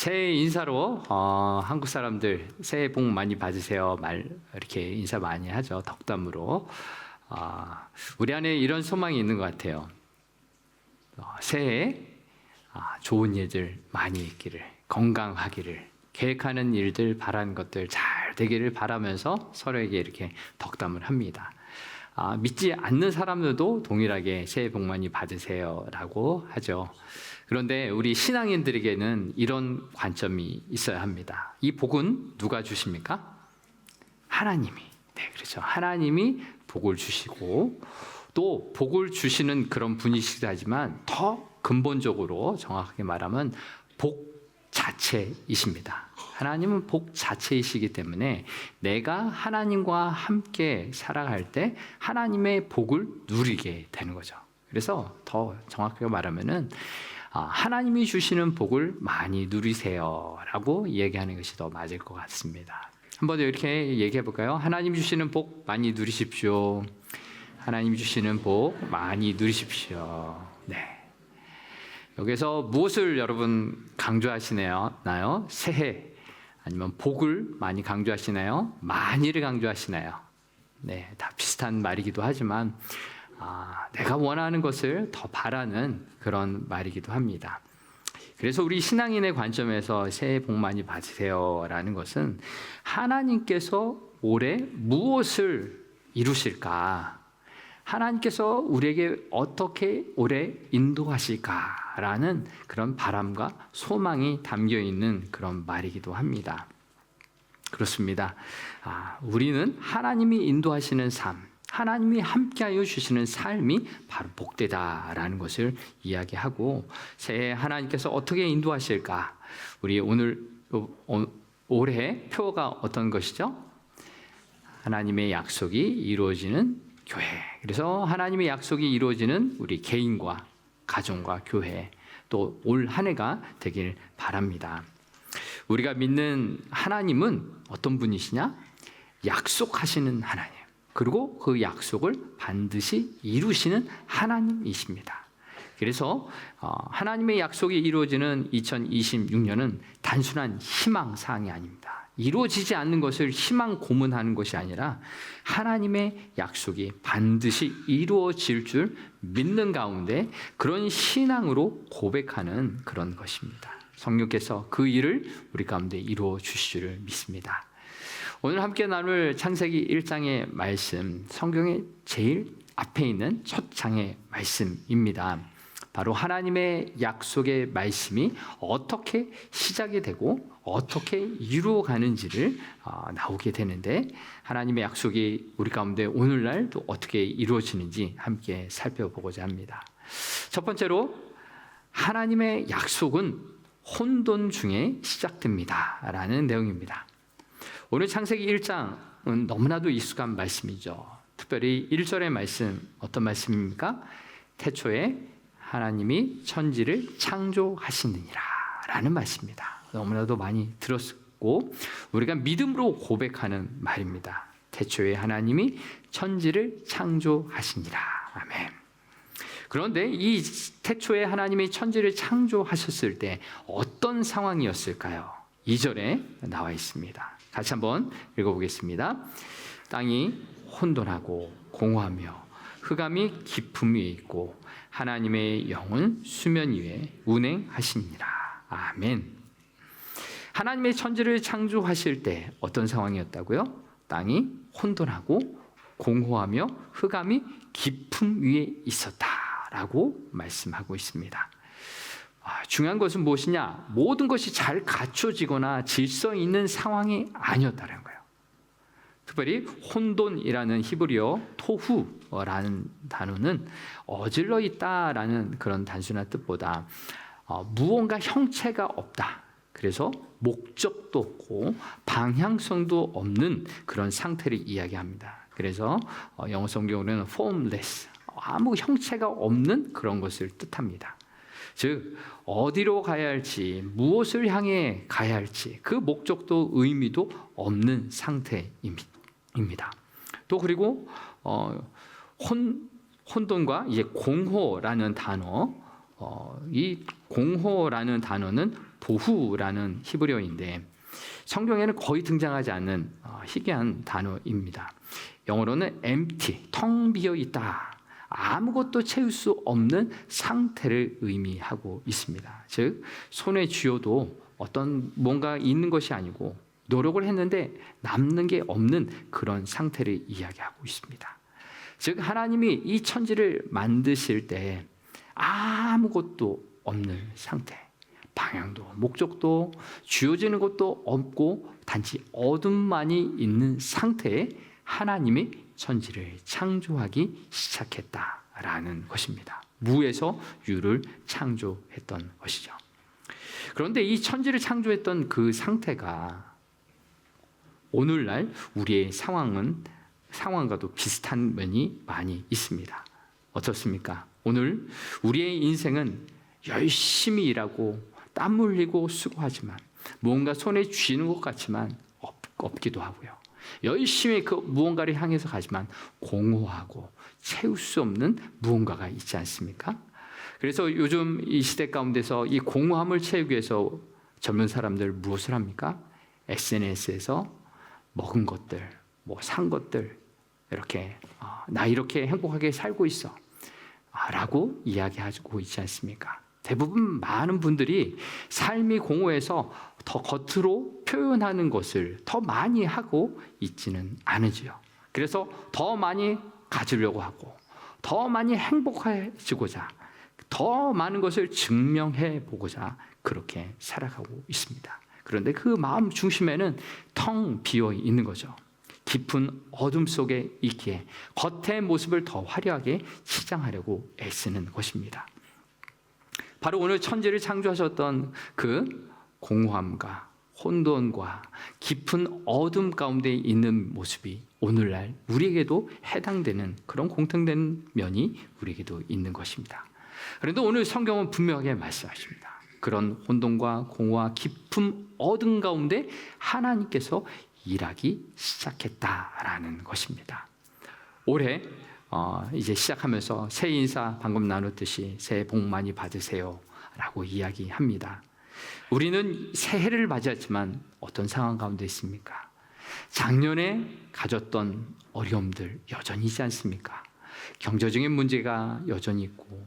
새해 인사로 한국 사람들 새해 복 많이 받으세요 이렇게 인사 많이 하죠. 덕담으로. 우리 안에 이런 소망이 있는 것 같아요. 새해에 좋은 일들 많이 있기를, 건강하기를, 계획하는 일들, 바라는 것들 잘 되기를 바라면서 서로에게 이렇게 덕담을 합니다. 믿지 않는 사람들도 동일하게 새해 복 많이 받으세요 라고 하죠. 그런데 우리 신앙인들에게는 이런 관점이 있어야 합니다. 이 복은 누가 주십니까? 하나님이. 네, 그렇죠. 하나님이 복을 주시고 또 복을 주시는 그런 분이시기도 하지만 더 근본적으로 정확하게 말하면 복 자체이십니다. 하나님은 복 자체이시기 때문에 내가 하나님과 함께 살아갈 때 하나님의 복을 누리게 되는 거죠. 그래서 더 정확하게 말하면은 하나님이 주시는 복을 많이 누리세요 라고 얘기하는 것이 더 맞을 것 같습니다. 한번 이렇게 얘기해 볼까요? 하나님 주시는 복 많이 누리십시오. 하나님 주시는 복 많이 누리십시오. 네. 여기서 무엇을 여러분 강조하시나요? 새해 아니면 복을 많이 강조하시나요? 많이를 강조하시나요? 네, 다 비슷한 말이기도 하지만 내가 원하는 것을 더 바라는 그런 말이기도 합니다. 그래서 우리 신앙인의 관점에서 새해 복 많이 받으세요 라는 것은 하나님께서 올해 무엇을 이루실까? 하나님께서 우리에게 어떻게 올해 인도하실까라는 그런 바람과 소망이 담겨 있는 그런 말이기도 합니다. 그렇습니다. 우리는 하나님이 인도하시는 삶, 하나님이 함께하여 주시는 삶이 바로 복되다라는 것을 이야기하고 새해 하나님께서 어떻게 인도하실까? 우리 올해 표가 어떤 것이죠? 하나님의 약속이 이루어지는 교회. 그래서 하나님의 약속이 이루어지는 우리 개인과 가정과 교회 또 올 한 해가 되길 바랍니다. 우리가 믿는 하나님은 어떤 분이시냐? 약속하시는 하나님. 그리고 그 약속을 반드시 이루시는 하나님이십니다. 그래서 하나님의 약속이 이루어지는 2026년은 단순한 희망사항이 아닙니다. 이루어지지 않는 것을 희망 고문하는 것이 아니라 하나님의 약속이 반드시 이루어질 줄 믿는 가운데 그런 신앙으로 고백하는 그런 것입니다. 성령께서 그 일을 우리 가운데 이루어 주실 줄 믿습니다. 오늘 함께 나눌 창세기 1장의 말씀, 성경의 제일 앞에 있는 첫 장의 말씀입니다. 바로 하나님의 약속의 말씀이 어떻게 시작이 되고 어떻게 이루어가는지를 나오게 되는데 하나님의 약속이 우리 가운데 오늘날 또 어떻게 이루어지는지 함께 살펴보고자 합니다. 첫 번째로 하나님의 약속은 혼돈 중에 시작됩니다 라는 내용입니다. 오늘 창세기 1장은 너무나도 익숙한 말씀이죠. 특별히 1절의 말씀 어떤 말씀입니까? 태초에 하나님이 천지를 창조하시느니라 라는 말씀입니다. 너무나도 많이 들었고 우리가 믿음으로 고백하는 말입니다. 태초에 하나님이 천지를 창조하시니라. 아멘. 그런데 이 태초에 하나님이 천지를 창조하셨을 때 어떤 상황이었을까요? 2절에 나와 있습니다. 같이 한번 읽어보겠습니다. 땅이 혼돈하고 공허하며 흑암이 깊음 위에 있고 하나님의 영은 수면 위에 운행하시니라. 아멘. 하나님의 천지를 창조하실 때 어떤 상황이었다고요? 땅이 혼돈하고 공허하며 흑암이 깊음 위에 있었다라고 말씀하고 있습니다. 중요한 것은 무엇이냐? 모든 것이 잘 갖춰지거나 질서 있는 상황이 아니었다는 거예요. 특별히 혼돈이라는 히브리어 토후라는 단어는 어질러 있다라는 그런 단순한 뜻보다 무언가 형체가 없다. 그래서 목적도 없고 방향성도 없는 그런 상태를 이야기합니다. 그래서 영어 성경으로는 formless, 아무 형체가 없는 그런 것을 뜻합니다. 즉 어디로 가야 할지 무엇을 향해 가야 할지 그 목적도 의미도 없는 상태입니다. 또 그리고 혼돈과 이제 공허라는 단어, 이 공허라는 단어는 도후라는 히브리어인데 성경에는 거의 등장하지 않는 희귀한 단어입니다. 영어로는 empty, 텅 비어 있다. 아무것도 채울 수 없는 상태를 의미하고 있습니다. 즉 손에 쥐어도 어떤 뭔가 있는 것이 아니고 노력을 했는데 남는 게 없는 그런 상태를 이야기하고 있습니다. 즉 하나님이 이 천지를 만드실 때 아무것도 없는 상태, 방향도 목적도 쥐어지는 것도 없고 단지 어둠만이 있는 상태에 하나님이 천지를 창조하기 시작했다라는 것입니다. 무에서 유를 창조했던 것이죠. 그런데 이 천지를 창조했던 그 상태가 오늘날 우리의 상황과도 비슷한 면이 많이 있습니다. 어떻습니까? 오늘 우리의 인생은 열심히 일하고 땀 흘리고 수고하지만 뭔가 손에 쥐는 것 같지만 없기도 하고요. 열심히 그 무언가를 향해서 가지만 공허하고 채울 수 없는 무언가가 있지 않습니까? 그래서 요즘 이 시대 가운데서 이 공허함을 채우기 위해서 젊은 사람들 무엇을 합니까? SNS에서 먹은 것들, 산 것들 이렇게 나 이렇게 행복하게 살고 있어 라고 이야기하고 있지 않습니까? 대부분 많은 분들이 삶이 공허해서 더 겉으로 표현하는 것을 더 많이 하고 있지는 않으지요. 그래서 더 많이 가지려고 하고 더 많이 행복해지고자 더 많은 것을 증명해 보고자 그렇게 살아가고 있습니다. 그런데 그 마음 중심에는 텅 비어 있는 거죠. 깊은 어둠 속에 있기에 겉의 모습을 더 화려하게 치장하려고 애쓰는 것입니다. 바로 오늘 천지를 창조하셨던 그 공허함과 혼돈과 깊은 어둠 가운데 있는 모습이 오늘날 우리에게도 해당되는 그런 공통된 면이 우리에게도 있는 것입니다. 그런데 오늘 성경은 분명하게 말씀하십니다. 그런 혼돈과 공허와 깊은 어둠 가운데 하나님께서 일하기 시작했다라는 것입니다. 올해 이제 시작하면서 새해 인사 방금 나눴듯이 새해 복 많이 받으세요 라고 이야기합니다. 우리는 새해를 맞이했지만 어떤 상황 가운데 있습니까? 작년에 가졌던 어려움들 여전히 있지 않습니까? 경제적인 문제가 여전히 있고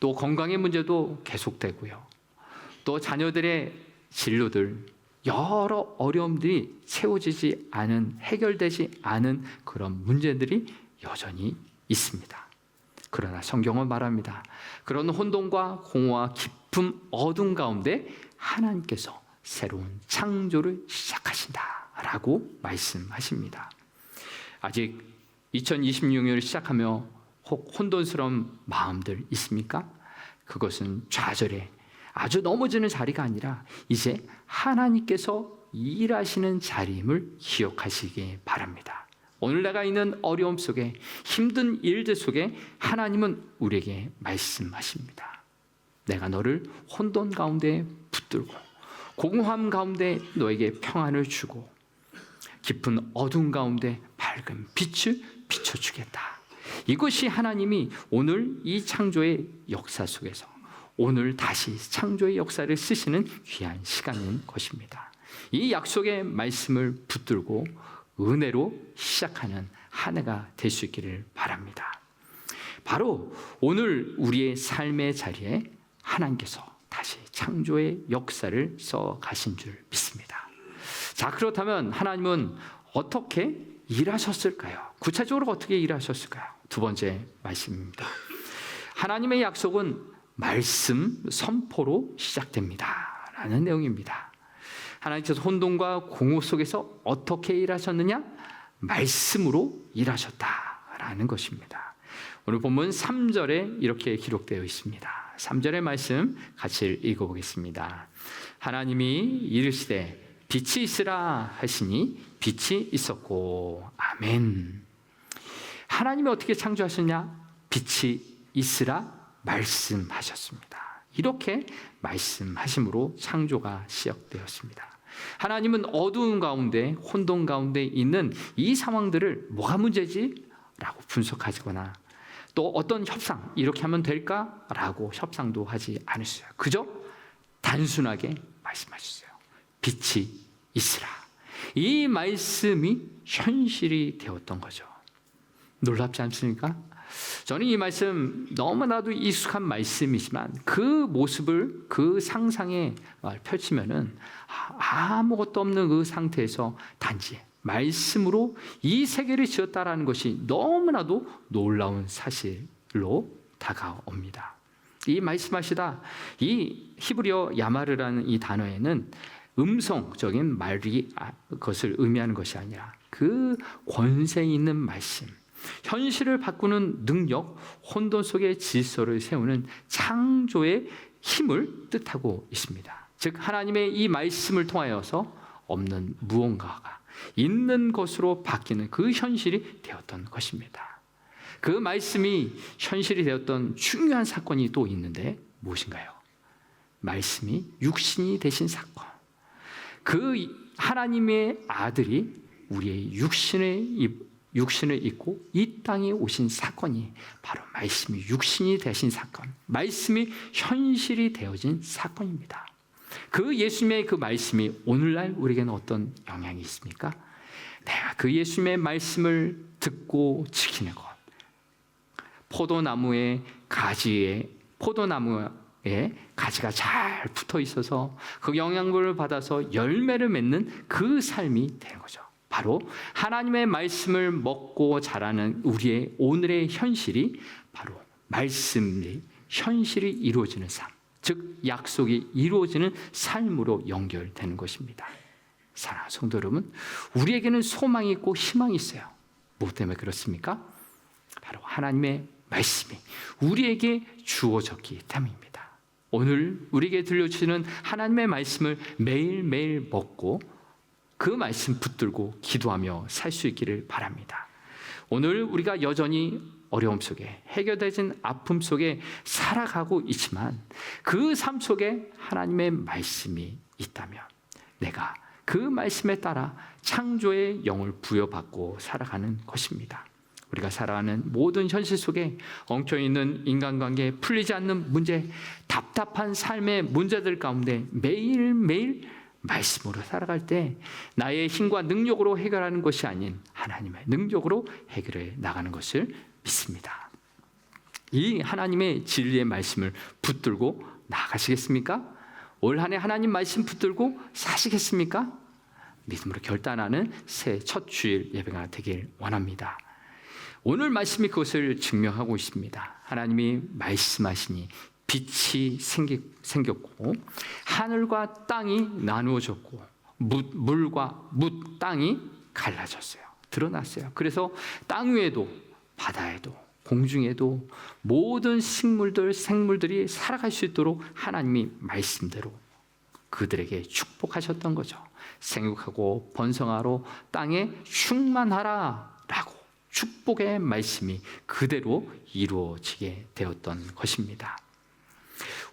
또 건강의 문제도 계속되고요. 또 자녀들의 진로들 여러 어려움들이 채워지지 않은 해결되지 않은 그런 문제들이 여전히 있습니다. 그러나 성경은 말합니다. 그런 혼돈과 공허와 깊은 어둠 가운데 하나님께서 새로운 창조를 시작하신다라고 말씀하십니다. 아직 2026년을 시작하며 혹 혼돈스러운 마음들 있습니까? 그것은 좌절에 아주 넘어지는 자리가 아니라 이제 하나님께서 일하시는 자리임을 기억하시기 바랍니다. 오늘 내가 있는 어려움 속에 힘든 일들 속에 하나님은 우리에게 말씀하십니다. 내가 너를 혼돈 가운데 붙들고 공허함 가운데 너에게 평안을 주고 깊은 어둠 가운데 밝은 빛을 비춰주겠다. 이것이 하나님이 오늘 이 창조의 역사 속에서 오늘 다시 창조의 역사를 쓰시는 귀한 시간인 것입니다. 이 약속의 말씀을 붙들고 은혜로 시작하는 한 해가 될 수 있기를 바랍니다. 바로 오늘 우리의 삶의 자리에 하나님께서 다시 창조의 역사를 써 가신 줄 믿습니다. 자, 그렇다면 하나님은 어떻게 일하셨을까요? 구체적으로 어떻게 일하셨을까요? 두 번째 말씀입니다. 하나님의 약속은 말씀 선포로 시작됩니다 라는 내용입니다. 하나님께서 혼돈과 공허 속에서 어떻게 일하셨느냐? 말씀으로 일하셨다라는 것입니다. 오늘 본문 3절에 이렇게 기록되어 있습니다. 3절의 말씀 같이 읽어보겠습니다. 하나님이 이르시되 빛이 있으라 하시니 빛이 있었고 아멘. 하나님이 어떻게 창조하셨냐? 빛이 있으라 말씀하셨습니다. 이렇게 말씀하심으로 창조가 시작되었습니다. 하나님은 어두운 가운데 혼돈 가운데 있는 이 상황들을 뭐가 문제지? 라고 분석하거나 또 어떤 협상 이렇게 하면 될까? 라고 협상도 하지 않으셨어요. 그저 단순하게 말씀하셨어요. 빛이 있으라. 이 말씀이 현실이 되었던 거죠. 놀랍지 않습니까? 저는 이 말씀 너무나도 익숙한 말씀이지만 그 모습을 그 상상에 펼치면은 아무것도 없는 그 상태에서 단지 말씀으로 이 세계를 지었다라는 것이 너무나도 놀라운 사실로 다가옵니다. 이 말씀하시다 이 히브리어 야마르라는 이 단어에는 음성적인 말이 그것을 의미하는 것이 아니라 그 권세 있는 말씀, 현실을 바꾸는 능력, 혼돈 속의 질서를 세우는 창조의 힘을 뜻하고 있습니다. 즉 하나님의 이 말씀을 통하여서 없는 무언가가 있는 것으로 바뀌는 그 현실이 되었던 것입니다. 그 말씀이 현실이 되었던 중요한 사건이 또 있는데 무엇인가요? 말씀이 육신이 되신 사건. 그 하나님의 아들이 우리의 육신을 입고 이 땅에 오신 사건이 바로 말씀이 육신이 되신 사건, 말씀이 현실이 되어진 사건입니다. 그 예수님의 그 말씀이 오늘날 우리에게는 어떤 영향이 있습니까? 내가 그 예수님의 말씀을 듣고 지키는 것, 포도나무에 가지가 잘 붙어 있어서 그 영양분을 받아서 열매를 맺는 그 삶이 되는 거죠. 바로 하나님의 말씀을 먹고 자라는 우리의 오늘의 현실이 바로 말씀이 현실이 이루어지는 삶, 즉 약속이 이루어지는 삶으로 연결되는 것입니다. 사랑하는 성도 여러분, 우리에게는 소망이 있고 희망이 있어요. 무엇 때문에 그렇습니까? 바로 하나님의 말씀이 우리에게 주어졌기 때문입니다. 오늘 우리에게 들려주시는 하나님의 말씀을 매일매일 먹고 그 말씀 붙들고 기도하며 살 수 있기를 바랍니다. 오늘 우리가 여전히 어려움 속에 해결되진 아픔 속에 살아가고 있지만 그 삶 속에 하나님의 말씀이 있다면 내가 그 말씀에 따라 창조의 영을 부여받고 살아가는 것입니다. 우리가 살아가는 모든 현실 속에 엉켜있는 인간관계, 풀리지 않는 문제, 답답한 삶의 문제들 가운데 매일매일 말씀으로 살아갈 때 나의 힘과 능력으로 해결하는 것이 아닌 하나님의 능력으로 해결해 나가는 것을 믿습니다. 이 하나님의 진리의 말씀을 붙들고 나가시겠습니까? 올 한 해 하나님 말씀 붙들고 사시겠습니까? 믿음으로 결단하는 새 첫 주일 예배가 되길 원합니다. 오늘 말씀이 그것을 증명하고 있습니다. 하나님이 말씀하시니 빛이 생겼고 하늘과 땅이 나누어졌고 물과 땅이 갈라졌어요. 드러났어요. 그래서 땅 위에도 바다에도 공중에도 모든 생물들이 살아갈 수 있도록 하나님이 말씀대로 그들에게 축복하셨던 거죠. 생육하고 번성하러 땅에 충만하라 라고 축복의 말씀이 그대로 이루어지게 되었던 것입니다.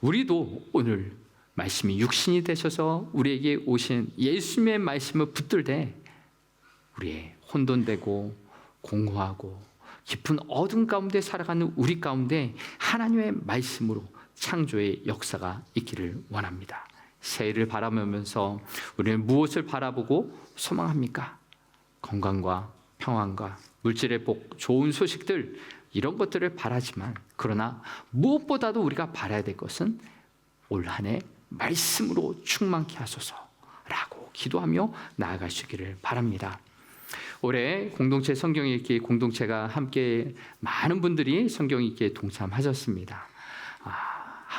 우리도 오늘 말씀이 육신이 되셔서 우리에게 오신 예수님의 말씀을 붙들 때 우리의 혼돈되고 공허하고 깊은 어둠 가운데 살아가는 우리 가운데 하나님의 말씀으로 창조의 역사가 있기를 원합니다. 새해를 바라보면서 우리는 무엇을 바라보고 소망합니까? 건강과 평안과 물질의 복, 좋은 소식들 이런 것들을 바라지만 그러나 무엇보다도 우리가 바라야 될 것은 올 한 해 말씀으로 충만케 하소서라고 기도하며 나아갈 수 있기를 바랍니다. 올해 공동체 성경 읽기 공동체가 함께 많은 분들이 성경 읽기에 동참하셨습니다.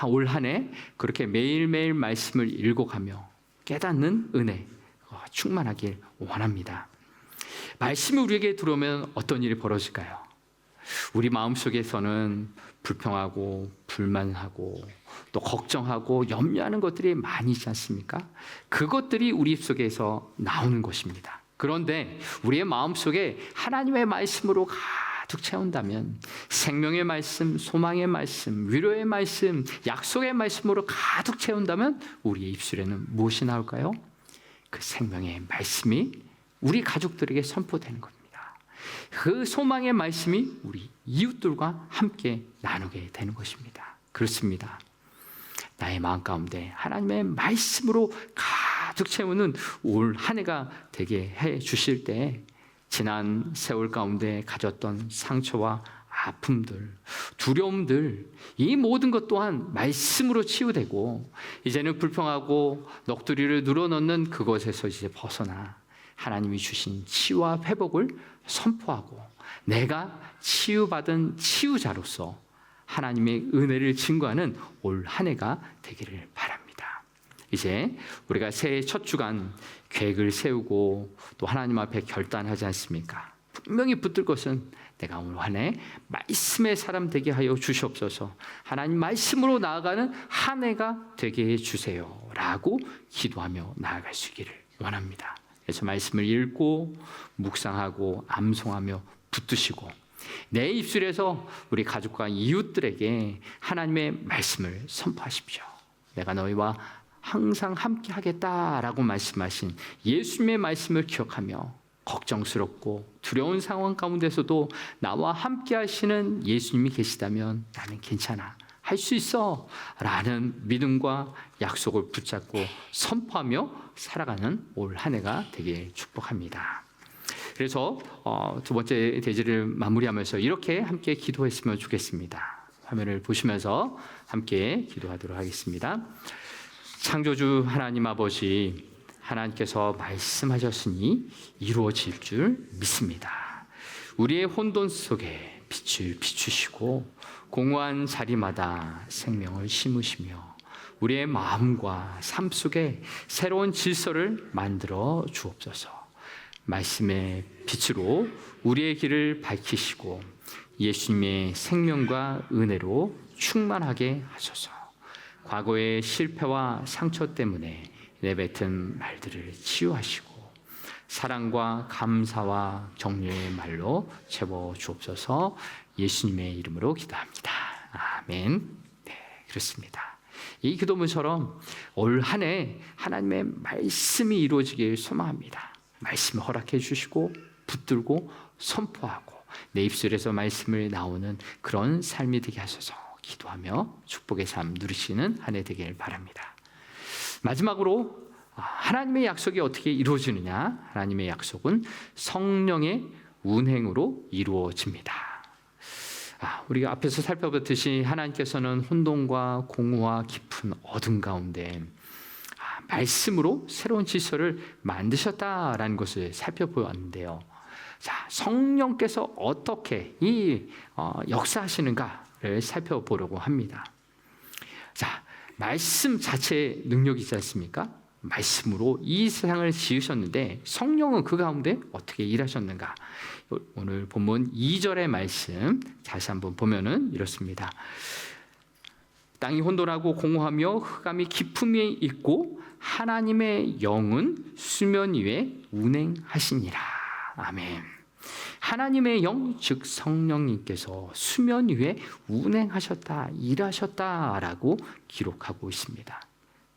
올 한 해 그렇게 매일매일 말씀을 읽어가며 깨닫는 은혜 충만하길 원합니다. 말씀이 우리에게 들어오면 어떤 일이 벌어질까요? 우리 마음속에서는 불평하고 불만하고 또 걱정하고 염려하는 것들이 많이 있지 않습니까? 그것들이 우리 입속에서 나오는 것입니다. 그런데 우리의 마음속에 하나님의 말씀으로 가득 채운다면 생명의 말씀, 소망의 말씀, 위로의 말씀, 약속의 말씀으로 가득 채운다면 우리의 입술에는 무엇이 나올까요? 그 생명의 말씀이 우리 가족들에게 선포되는 겁니다. 그 소망의 말씀이 우리 이웃들과 함께 나누게 되는 것입니다. 그렇습니다. 나의 마음 가운데 하나님의 말씀으로 가득 채우는 올 한 해가 되게 해 주실 때 지난 세월 가운데 가졌던 상처와 아픔들, 두려움들, 이 모든 것 또한 말씀으로 치유되고 이제는 불평하고 넋두리를 눌어넣는 그것에서 이제 벗어나 하나님이 주신 치유와 회복을 선포하고 내가 치유받은 치유자로서 하나님의 은혜를 증거하는 올 한 해가 되기를 바랍니다. 이제 우리가 새해 첫 주간 계획을 세우고 또 하나님 앞에 결단하지 않습니까? 분명히 붙들 것은 내가 올 한 해 말씀의 사람 되게 하여 주시옵소서, 하나님 말씀으로 나아가는 한 해가 되게 해 주세요 라고 기도하며 나아갈 수 있기를 원합니다. 그래서 말씀을 읽고 묵상하고 암송하며 붙드시고 내 입술에서 우리 가족과 이웃들에게 하나님의 말씀을 선포하십시오. 내가 너희와 항상 함께 하겠다라고 말씀하신 예수님의 말씀을 기억하며 걱정스럽고 두려운 상황 가운데서도 나와 함께 하시는 예수님이 계시다면 나는 괜찮아, 할 수 있어 라는 믿음과 약속을 붙잡고 선포하며 살아가는 올 한 해가 되길 축복합니다. 그래서 두 번째 대지를 마무리하면서 이렇게 함께 기도했으면 좋겠습니다. 화면을 보시면서 함께 기도하도록 하겠습니다. 창조주 하나님 아버지, 하나님께서 말씀하셨으니 이루어질 줄 믿습니다. 우리의 혼돈 속에 빛을 비추시고 공허한 자리마다 생명을 심으시며 우리의 마음과 삶 속에 새로운 질서를 만들어 주옵소서. 말씀의 빛으로 우리의 길을 밝히시고 예수님의 생명과 은혜로 충만하게 하소서. 과거의 실패와 상처 때문에 내뱉은 말들을 치유하시고 사랑과 감사와 격려의 말로 채워 주옵소서. 예수님의 이름으로 기도합니다. 아멘. 네, 그렇습니다. 이 기도문처럼 올 한 해 하나님의 말씀이 이루어지길 소망합니다. 말씀을 허락해 주시고 붙들고 선포하고 내 입술에서 말씀을 나오는 그런 삶이 되게 하소서. 기도하며 축복의 삶 누리시는 한 해 되길 바랍니다. 마지막으로 하나님의 약속이 어떻게 이루어지느냐? 하나님의 약속은 성령의 운행으로 이루어집니다. 우리가 앞에서 살펴봤듯이 하나님께서는 혼돈과 공허와 깊은 어둠 가운데 말씀으로 새로운 질서를 만드셨다라는 것을 살펴보았는데요. 자, 성령께서 어떻게 이 역사하시는가를 살펴보려고 합니다. 자, 말씀 자체의 능력이 있지 않습니까? 말씀으로 이 세상을 지으셨는데 성령은 그 가운데 어떻게 일하셨는가? 오늘 본문 2절의 말씀 다시 한번 보면은 이렇습니다. 땅이 혼돈하고 공허하며 흑암이 깊음이 있고 하나님의 영은 수면 위에 운행하시니라. 아멘. 하나님의 영, 즉 성령님께서 수면 위에 운행하셨다, 일하셨다라고 기록하고 있습니다.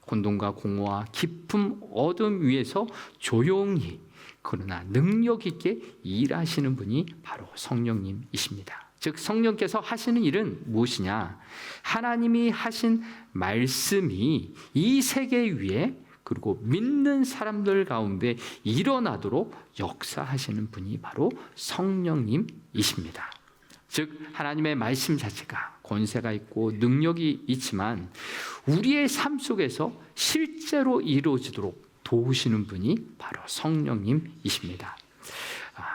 혼돈과 공허와 깊음 어둠 위에서 조용히 그러나 능력 있게 일하시는 분이 바로 성령님이십니다. 즉 성령께서 하시는 일은 무엇이냐? 하나님이 하신 말씀이 이 세계 위에 그리고 믿는 사람들 가운데 일어나도록 역사하시는 분이 바로 성령님이십니다. 즉 하나님의 말씀 자체가 권세가 있고 능력이 있지만 우리의 삶 속에서 실제로 이루어지도록 도우시는 분이 바로 성령님이십니다.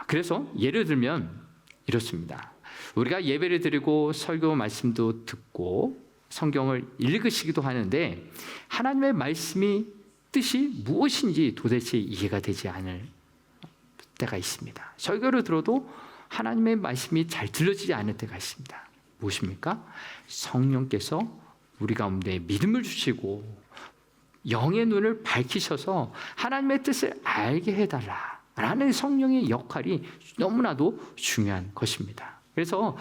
그래서 예를 들면 이렇습니다. 우리가 예배를 드리고 설교 말씀도 듣고 성경을 읽으시기도 하는데 하나님의 말씀이 뜻이 무엇인지 도대체 이해가 되지 않을 때가 있습니다. 설교를 들어도 하나님의 말씀이 잘 들려지지 않을 때가 있습니다. 무엇입니까? 성령께서 우리 가운데 믿음을 주시고 영의 눈을 밝히셔서 하나님의 뜻을 알게 해달라라는 성령의 역할이 너무나도 중요한 것입니다. 그래서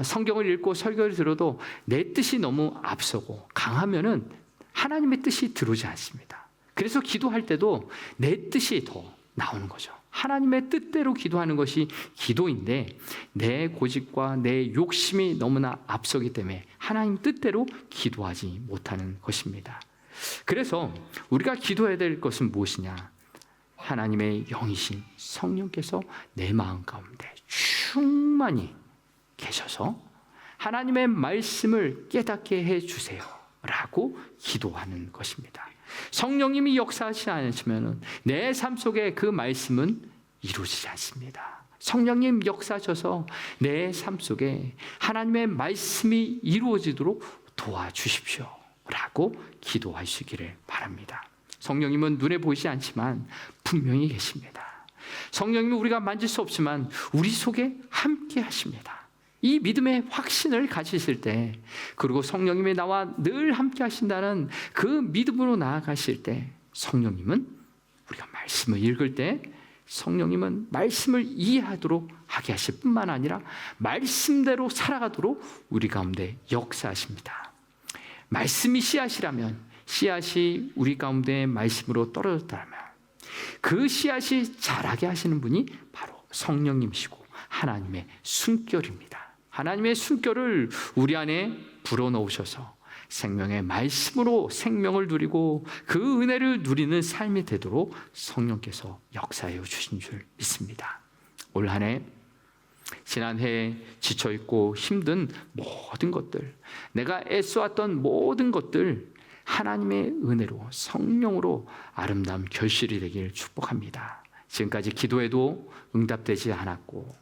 성경을 읽고 설교를 들어도 내 뜻이 너무 앞서고 강하면은 하나님의 뜻이 들어오지 않습니다. 그래서 기도할 때도 내 뜻이 더 나오는 거죠. 하나님의 뜻대로 기도하는 것이 기도인데 내 고집과 내 욕심이 너무나 앞서기 때문에 하나님 뜻대로 기도하지 못하는 것입니다. 그래서 우리가 기도해야 될 것은 무엇이냐? 하나님의 영이신 성령께서 내 마음 가운데 충만히 계셔서 하나님의 말씀을 깨닫게 해주세요 라고 기도하는 것입니다. 성령님이 역사하시지 않으시면 내 삶 속에 그 말씀은 이루어지지 않습니다. 성령님 역사하셔서 내 삶 속에 하나님의 말씀이 이루어지도록 도와주십시오 라고 기도하시기를 바랍니다. 성령님은 눈에 보이지 않지만 분명히 계십니다. 성령님은 우리가 만질 수 없지만 우리 속에 함께 하십니다. 이 믿음의 확신을 가지실 때, 그리고 성령님이 나와 늘 함께 하신다는 그 믿음으로 나아가실 때, 성령님은 우리가 말씀을 읽을 때 성령님은 말씀을 이해하도록 하게 하실 뿐만 아니라 말씀대로 살아가도록 우리 가운데 역사하십니다. 말씀이 씨앗이라면, 씨앗이 우리 가운데 말씀으로 떨어졌다면 그 씨앗이 자라게 하시는 분이 바로 성령님이시고 하나님의 숨결입니다. 하나님의 숨결을 우리 안에 불어넣으셔서 생명의 말씀으로 생명을 누리고 그 은혜를 누리는 삶이 되도록 성령께서 역사해 주신 줄 믿습니다. 올 한 해, 지난 해에 지쳐있고 힘든 모든 것들, 내가 애써왔던 모든 것들 하나님의 은혜로 성령으로 아름다운 결실이 되길 축복합니다. 지금까지 기도해도 응답되지 않았고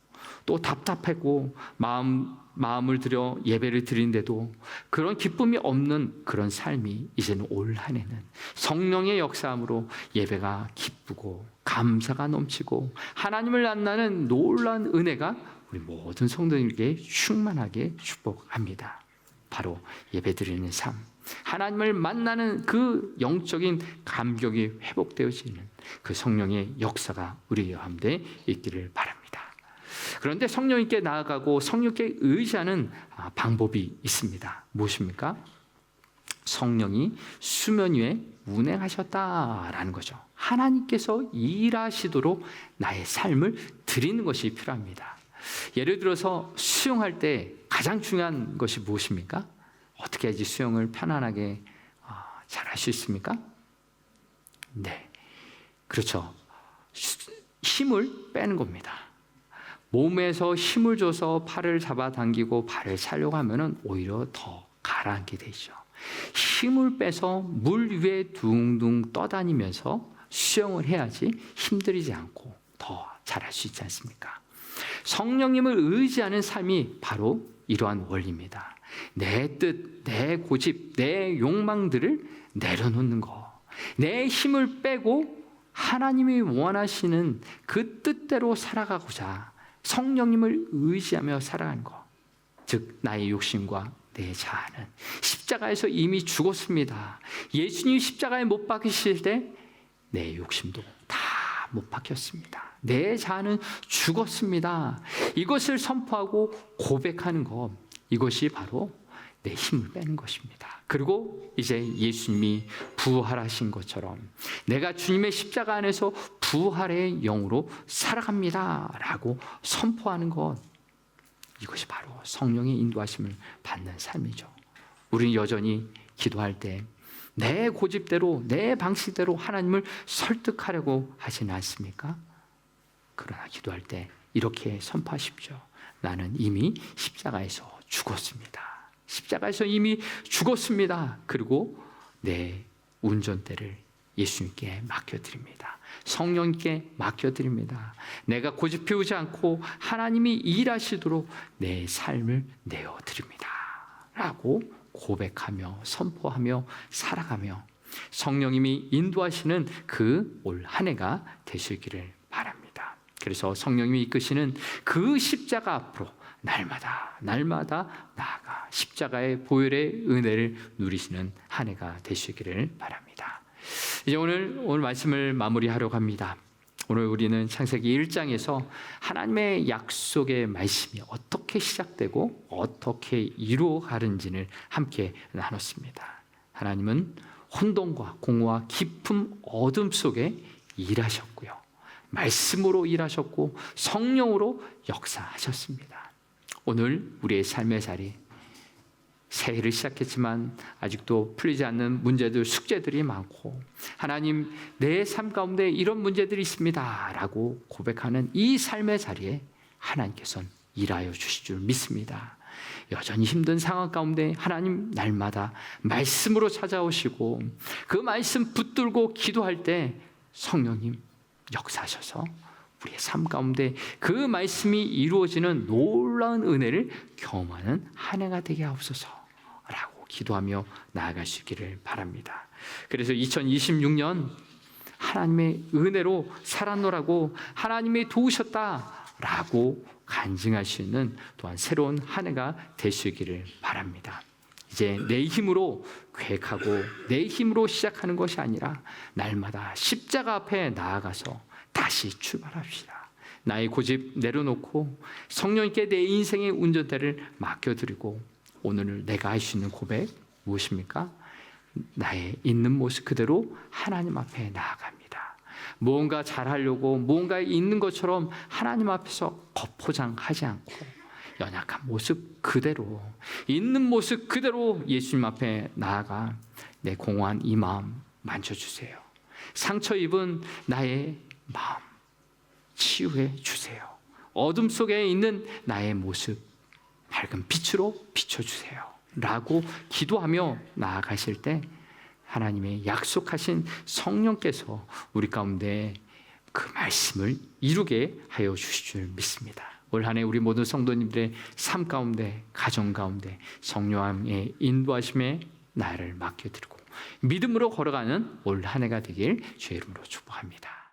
또 답답하고 마음을 들여 예배를 드리는데도 그런 기쁨이 없는 그런 삶이 이제는 올 한 해는 성령의 역사함으로 예배가 기쁘고 감사가 넘치고 하나님을 만나는 놀라운 은혜가 우리 모든 성도님에게 충만하게 축복합니다. 바로 예배드리는 삶, 하나님을 만나는 그 영적인 감격이 회복되어지는 그 성령의 역사가 우리 가운데 있기를 바랍니다. 그런데 성령님께 나아가고 성령께 의지하는 방법이 있습니다. 무엇입니까? 성령이 수면 위에 운행하셨다라는 거죠. 하나님께서 일하시도록 나의 삶을 드리는 것이 필요합니다. 예를 들어서 수영할 때 가장 중요한 것이 무엇입니까? 어떻게 해야지 수영을 편안하게 잘 할 수 있습니까? 네, 그렇죠. 힘을 빼는 겁니다. 몸에서 힘을 줘서 팔을 잡아당기고 발을 차려고 하면 오히려 더 가라앉게 되죠. 힘을 빼서 물 위에 둥둥 떠다니면서 수영을 해야지 힘들이지 않고 더 잘할 수 있지 않습니까? 성령님을 의지하는 삶이 바로 이러한 원리입니다. 내 뜻, 내 고집, 내 욕망들을 내려놓는 거, 내 힘을 빼고 하나님이 원하시는 그 뜻대로 살아가고자 성령님을 의지하며 살아가는 것, 즉 나의 욕심과 내 자아는 십자가에서 이미 죽었습니다. 예수님이 십자가에 못 박히실 때 내 욕심도 다 못 박혔습니다. 내 자아는 죽었습니다. 이것을 선포하고 고백하는 것, 이것이 바로 내 힘을 빼는 것입니다. 그리고 이제 예수님이 부활하신 것처럼 내가 주님의 십자가 안에서 부활의 영으로 살아갑니다 라고 선포하는 것, 이것이 바로 성령의 인도하심을 받는 삶이죠. 우리는 여전히 기도할 때 내 고집대로 내 방식대로 하나님을 설득하려고 하지는 않습니까? 그러나 기도할 때 이렇게 선포하십시오. 나는 이미 십자가에서 죽었습니다. 십자가에서 이미 죽었습니다. 그리고 내 운전대를 예수님께 맡겨드립니다. 성령님께 맡겨드립니다. 내가 고집 피우지 않고 하나님이 일하시도록 내 삶을 내어드립니다 라고 고백하며 선포하며 살아가며 성령님이 인도하시는 그 올 한 해가 되시기를 바랍니다. 그래서 성령님이 이끄시는 그 십자가 앞으로 날마다 나아가 십자가의 보혈의 은혜를 누리시는 한 해가 되시기를 바랍니다. 이제 오늘 말씀을 마무리하려고 합니다. 오늘 우리는 창세기 1장에서 하나님의 약속의 말씀이 어떻게 시작되고 어떻게 이루어가는지를 함께 나눴습니다. 하나님은 혼돈과 공허와 깊은 어둠 속에 일하셨고요. 말씀으로 일하셨고 성령으로 역사하셨습니다. 오늘 우리의 삶의 자리, 새해를 시작했지만 아직도 풀리지 않는 문제들, 숙제들이 많고 하나님 내 삶 가운데 이런 문제들이 있습니다 라고 고백하는 이 삶의 자리에 하나님께서는 일하여 주실 줄 믿습니다. 여전히 힘든 상황 가운데 하나님 날마다 말씀으로 찾아오시고 그 말씀 붙들고 기도할 때 성령님 역사하셔서 우리의 삶 가운데 그 말씀이 이루어지는 놀라운 은혜를 경험하는 한 해가 되게 하옵소서 라고 기도하며 나아갈 수 있기를 바랍니다. 그래서 2026년 하나님의 은혜로 살았노라고 하나님이 도우셨다라고 간증할 수 있는 또한 새로운 한 해가 될 수 있기를 바랍니다. 이제 내 힘으로 계획하고 내 힘으로 시작하는 것이 아니라 날마다 십자가 앞에 나아가서 다시 출발합시다. 나의 고집 내려놓고 성령님께 내 인생의 운전대를 맡겨드리고 오늘 내가 할 수 있는 고백 무엇입니까? 나의 있는 모습 그대로 하나님 앞에 나아갑니다. 무언가 잘하려고 무언가 있는 것처럼 하나님 앞에서 겉포장하지 않고 연약한 모습 그대로 있는 모습 그대로 예수님 앞에 나아가 내 공허한 이 마음 만져주세요. 상처 입은 나의 마음 치유해 주세요. 어둠 속에 있는 나의 모습 밝은 빛으로 비춰주세요 라고 기도하며 나아가실 때 하나님의 약속하신 성령께서 우리 가운데 그 말씀을 이루게 하여 주실 줄 믿습니다. 올 한 해 우리 모든 성도님들의 삶 가운데 가정 가운데 성령의 인도하심에 나를 맡겨드리고 믿음으로 걸어가는 올 한 해가 되길 주의 이름으로 축복합니다.